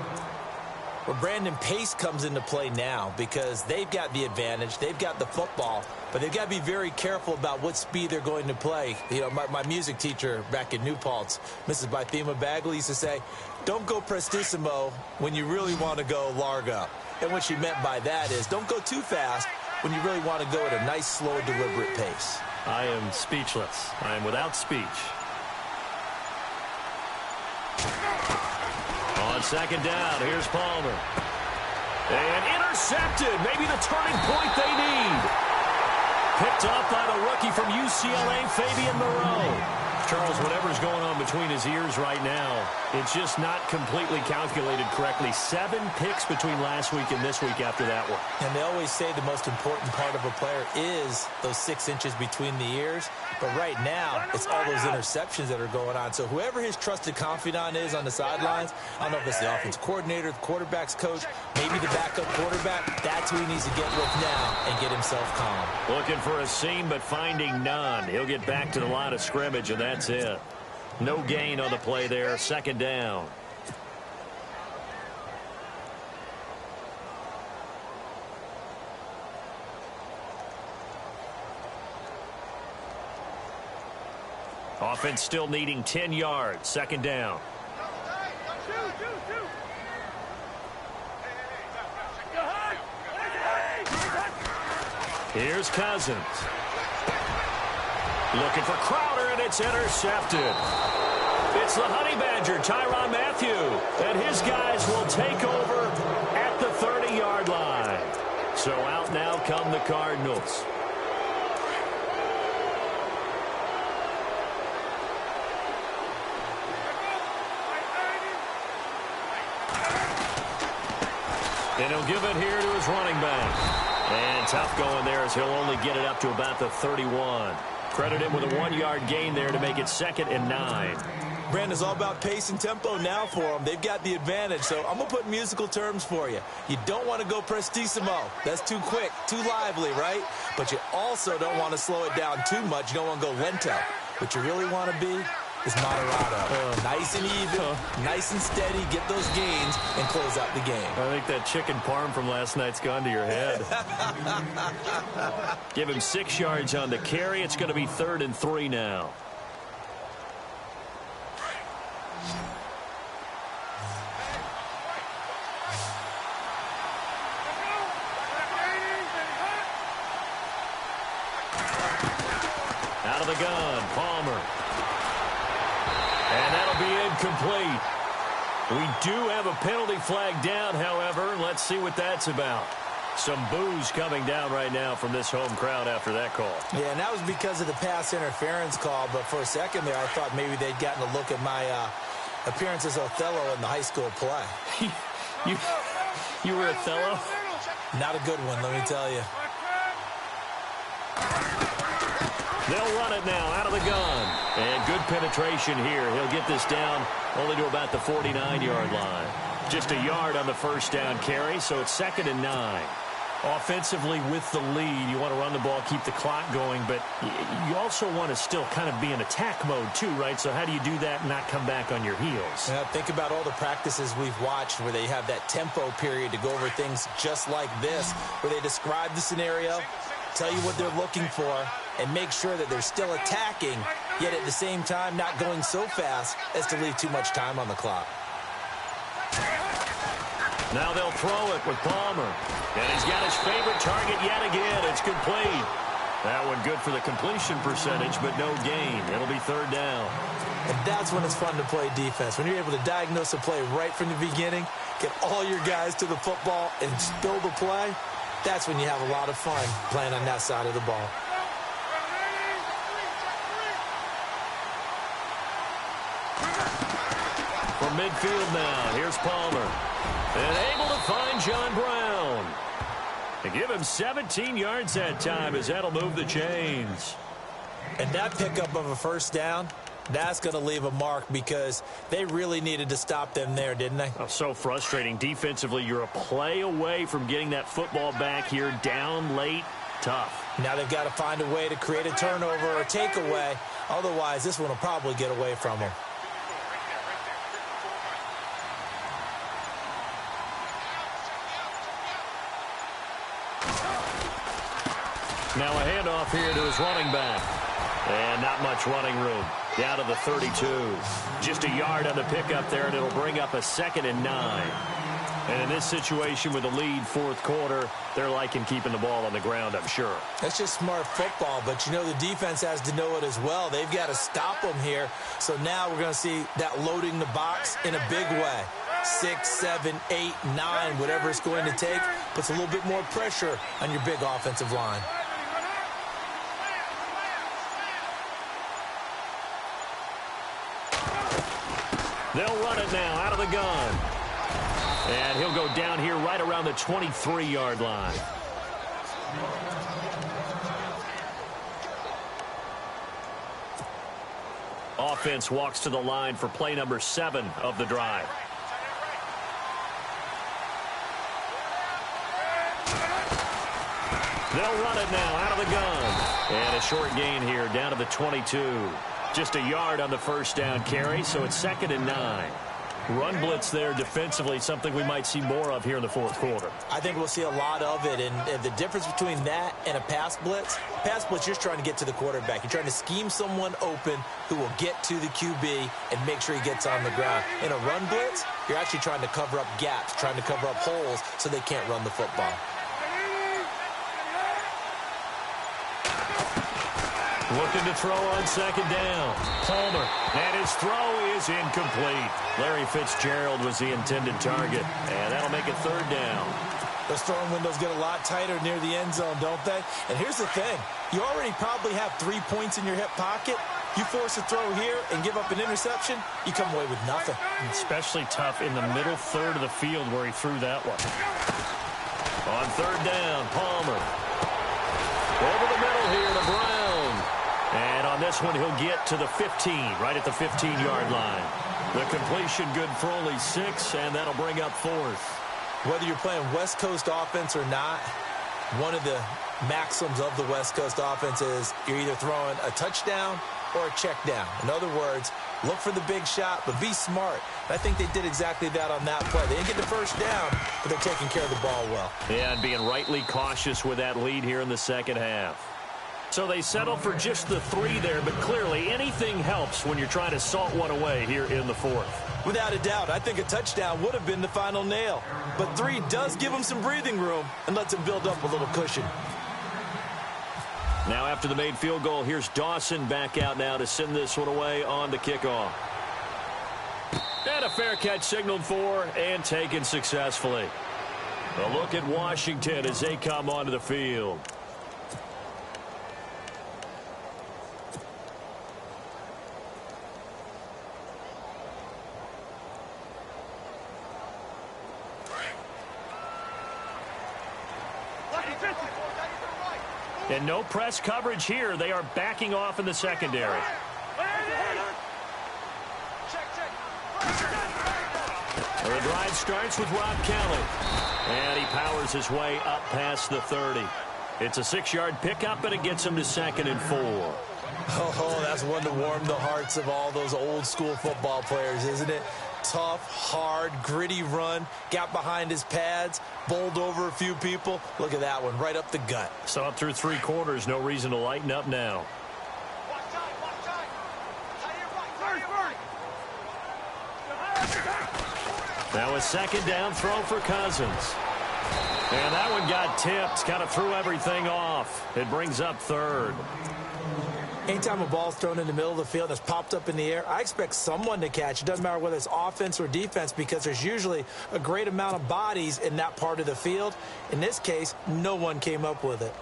Well, Brandon Pace comes into play now because they've got the advantage. They've got the football, but they've got to be very careful about what speed they're going to play. You know, my music teacher back in New Paltz, Mrs. Bythema Bagley, used to say, don't go prestissimo when you really want to go largo. And what she meant by that is don't go too fast when you really want to go at a nice, slow, deliberate pace. I am speechless. I am without speech. On 2nd down, here's Palmer. And intercepted. Maybe the turning point they need. Picked up by the rookie from UCLA, Fabian Moreau. Charles, whatever's going on between his ears right now, it's just not completely calculated correctly. 7 picks between last week and this week after that one. And they always say the most important part of a player is those 6 inches between the ears. But right now, it's all those interceptions that are going on. So whoever his trusted confidant is on the sidelines, I don't know if it's the offense coordinator, the quarterback's coach, maybe the backup quarterback, that's who he needs to get with now and get himself calm. Looking for a seam, but finding none. He'll get back to the line of scrimmage, and that's it. No gain on the play there. 2nd down. Offense still needing 10 yards. 2nd down. Here's Cousins. Looking for Crowder, and it's intercepted. It's the Honey Badger, Tyrann Mathieu. And his guys will take over at the 30-yard line. So out now come the Cardinals. And he'll give it here to his running back. And tough going there as he'll only get it up to about the 31. Credit him with a 1-yard gain there to make it 2nd and 9. Brandon, it's all about pace and tempo now for them. They've got the advantage, so I'm going to put musical terms for you. You don't want to go prestissimo. That's too quick, too lively, right? But you also don't want to slow it down too much. You don't want to go lento. What you really want to be is moderato. Nice and even, nice and steady, get those gains, and close out the game. I think that chicken parm from last night's gone to your head. Give him 6 yards on the carry. It's going to be 3rd and 3 now. Out of the gun, Palmer. And that'll be incomplete. We do have a penalty flag down, however. Let's see what that's about. Some boos coming down right now from this home crowd after that call. Yeah, and that was because of the pass interference call. But for a second there, I thought maybe they'd gotten a look at my appearance as Othello in the high school play. You were Othello? Not a good one, let me tell you. They'll run it now out of the gun. And good penetration here. He'll get this down only to about the 49-yard line. Just a yard on the first down carry, so it's 2nd and 9. Offensively with the lead, you want to run the ball, keep the clock going, but you also want to still kind of be in attack mode too, right? So how do you do that and not come back on your heels? Yeah, think about all the practices we've watched where they have that tempo period to go over things just like this, where they describe the scenario, tell you what they're looking for, and make sure that they're still attacking, yet at the same time not going so fast as to leave too much time on the clock. Now they'll throw it with Palmer. And he's got his favorite target yet again. It's complete. That one good for the completion percentage, but no gain. It'll be 3rd down. And that's when it's fun to play defense. When you're able to diagnose a play right from the beginning, get all your guys to the football, and spill the play, that's when you have a lot of fun playing on that side of the ball. From midfield now, here's Palmer. And able to find John Brown. And give him 17 yards that time as that'll move the chains. And that pickup of a first down, that's going to leave a mark because they really needed to stop them there, didn't they? Oh, so frustrating. Defensively, you're a play away from getting that football back here down late. Tough. Now they've got to find a way to create a turnover or takeaway. Otherwise, this one will probably get away from them. Now a handoff here to his running back. And not much running room. Down to the 32. Just a yard on the pickup there, and it'll bring up a 2nd and 9. And in this situation with the lead 4th quarter, they're liking keeping the ball on the ground, I'm sure. That's just smart football, but you know the defense has to know it as well. They've got to stop them here. So now we're going to see that loading the box in a big way. 6, 7, 8, 9, whatever it's going to take, puts a little bit more pressure on your big offensive line. They'll run it now out of the gun. And he'll go down here right around the 23-yard line. Offense walks to the line for play number 7 of the drive. They'll run it now out of the gun. And a short gain here down to the 22. Just a yard on the first down carry, so it's 2nd and 9. Run blitz there defensively, something we might see more of here in the 4th quarter. I think we'll see a lot of it, and the difference between that and a pass blitz, you're just trying to get to the quarterback. You're trying to scheme someone open who will get to the QB and make sure he gets on the ground. In a run blitz, you're actually trying to cover up gaps, trying to cover up holes so they can't run the football. Looking to throw on 2nd down. Palmer. And his throw is incomplete. Larry Fitzgerald was the intended target. And that'll make it 3rd down. Those throwing windows get a lot tighter near the end zone, don't they? And here's the thing. You already probably have 3 points in your hip pocket. You force a throw here and give up an interception, you come away with nothing. Especially tough in the middle third of the field where he threw that one. On 3rd down, Palmer. Over the middle here to Brown. And this one, he'll get to the 15, right at the 15-yard line. The completion good for only 6, and that'll bring up 4th. Whether you're playing West Coast offense or not, one of the maxims of the West Coast offense is you're either throwing a touchdown or a check down. In other words, look for the big shot, but be smart. I think they did exactly that on that play. They didn't get the first down, but they're taking care of the ball well. Yeah, and being rightly cautious with that lead here in the second half. So they settle for just the 3 there, but clearly anything helps when you're trying to salt one away here in the 4th. Without a doubt, I think a touchdown would have been the final nail. But 3 does give them some breathing room and lets them build up a little cushion. Now after the made field goal, here's Dawson back out now to send this one away on the kickoff. And a fair catch signaled for and taken successfully. A look at Washington as they come onto the field. And no press coverage here. They are backing off in the secondary. The drive starts with Rob Kelly. And he powers his way up past the 30. It's a 6-yard pickup, and it gets him to 2nd and 4. Oh, that's one to warm the hearts of all those old-school football players, isn't it? Tough, hard, gritty run. Got behind his pads, bowled over a few people. Look at that one, right up the gut. So up through 3 quarters, no reason to lighten up now. Now a 2nd down throw for Cousins. And that one got tipped, kind of threw everything off. It brings up 3rd. Anytime a ball's thrown in the middle of the field that's popped up in the air, I expect someone to catch. It doesn't matter whether it's offense or defense because there's usually a great amount of bodies in that part of the field. In this case, no one came up with it.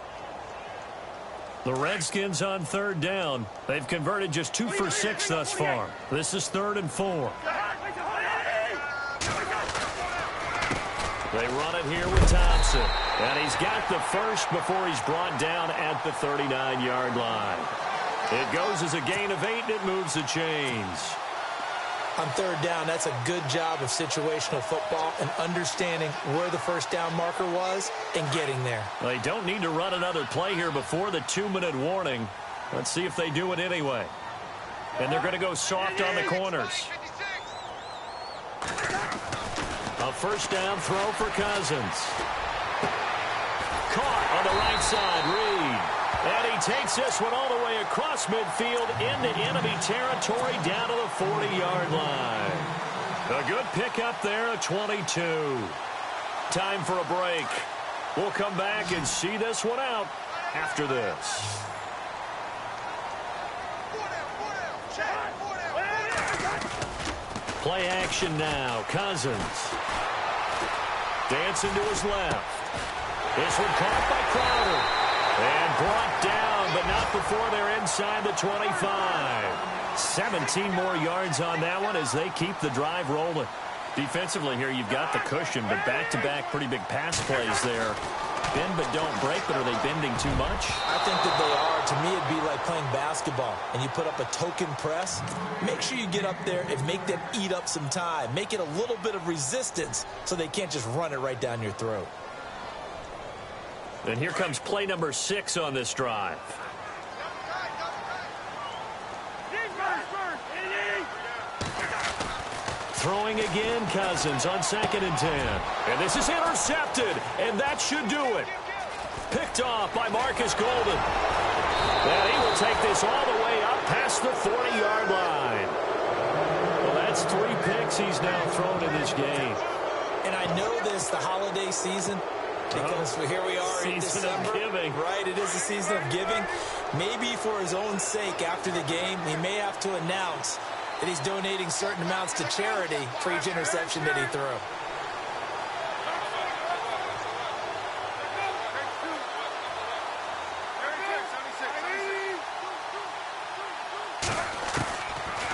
The Redskins on 3rd down. They've converted just 2 for 6 thus far. This is 3rd and 4. They run it here with Thompson. And he's got the first before he's brought down at the 39-yard line. It goes as a gain of 8, and it moves the chains. On 3rd down, that's a good job of situational football and understanding where the first down marker was and getting there. They don't need to run another play here before the 2-minute warning. Let's see if they do it anyway. And they're going to go soft on the corners. A first down throw for Cousins. Caught on the right side, Reed. And he takes this one all the way across midfield into enemy territory down to the 40-yard line. A good pickup there at 22. Time for a break. We'll come back and see this one out after this. Play action now. Cousins. Dancing to his left. This one caught by Crowder. And brought down, but not before they're inside the 25. 17 more yards on that one as they keep the drive rolling. Defensively here, you've got the cushion, but back-to-back pretty big pass plays there. Bend but don't break, but are they bending too much? I think that they are. To me, it'd be like playing basketball, and you put up a token press. Make sure you get up there and make them eat up some time. Make it a little bit of resistance so they can't just run it right down your throat. And here comes play number 6 on this drive. Throwing again, Cousins on 2nd and 10. And this is intercepted, and that should do it. Picked off by Marcus Golden. And he will take this all the way up past the 40-yard line. Well, that's 3 picks he's now thrown in this game. And I know this, the holiday season, because here we are in December. Giving. Right, it is the season of giving. Maybe for his own sake after the game, he may have to announce that he's donating certain amounts to charity for each interception that he threw.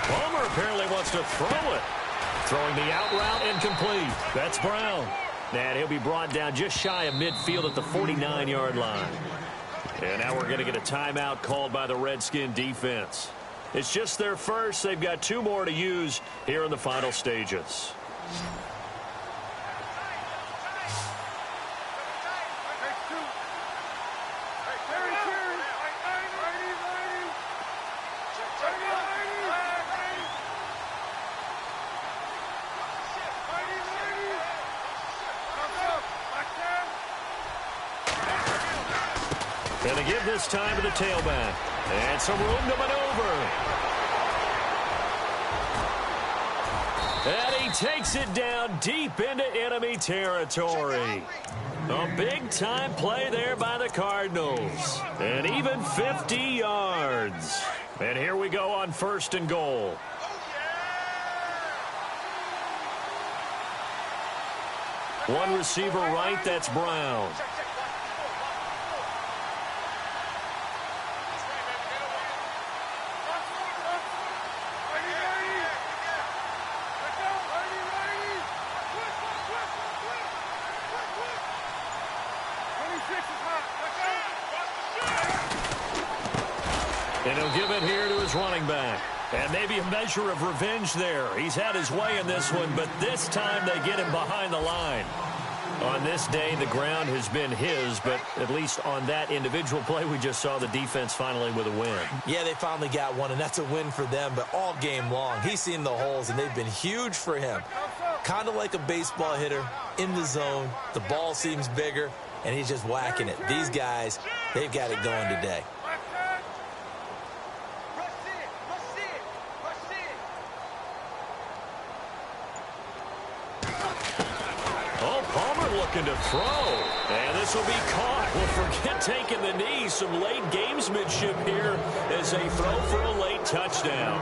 Palmer apparently wants to throw it. Throwing the out route incomplete. That's Brown. And he'll be brought down just shy of midfield at the 49-yard line. And now we're going to get a timeout called by the Redskin defense. It's just their first. They've got 2 more to use here in the final stages. Going to give this time to the tailback. And some room to maneuver. And he takes it down deep into enemy territory. A big-time play there by the Cardinals. And even 50 yards. And here we go on 1st and goal. One receiver right, that's Brown. And he'll give it here to his running back. And maybe a measure of revenge there. He's had his way in this one, but this time they get him behind the line. On this day, the ground has been his, but at least on that individual play, we just saw the defense finally with a win. Yeah, they finally got one, and that's a win for them, but all game long, he's seen the holes, and they've been huge for him. Kind of like a baseball hitter in the zone. The ball seems bigger, and he's just whacking it. These guys, they've got it going today. Looking to throw, and this will be caught. Well, forget taking the knee. Some late gamesmanship here as they throw for a late touchdown.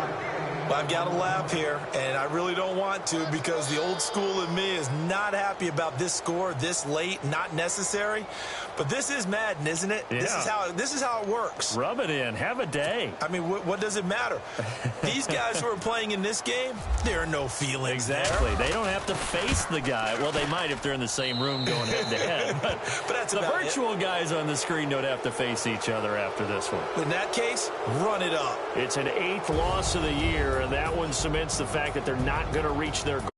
Well, I've got to laugh here, and I really don't want to because the old school in me is not happy about this score this late, not necessary. But this is Madden, isn't it? Yeah. This is how it works. Rub it in. Have a day. I mean, what does it matter? These guys who are playing in this game, there are no feelings. Exactly. There. They don't have to face the guy. Well, they might if they're in the same room going head-to-head. But that's the virtual guys on the screen don't have to face each other after this one. In that case, run it up. It's an 8th loss of the year, and that one cements the fact that they're not going to reach their goal.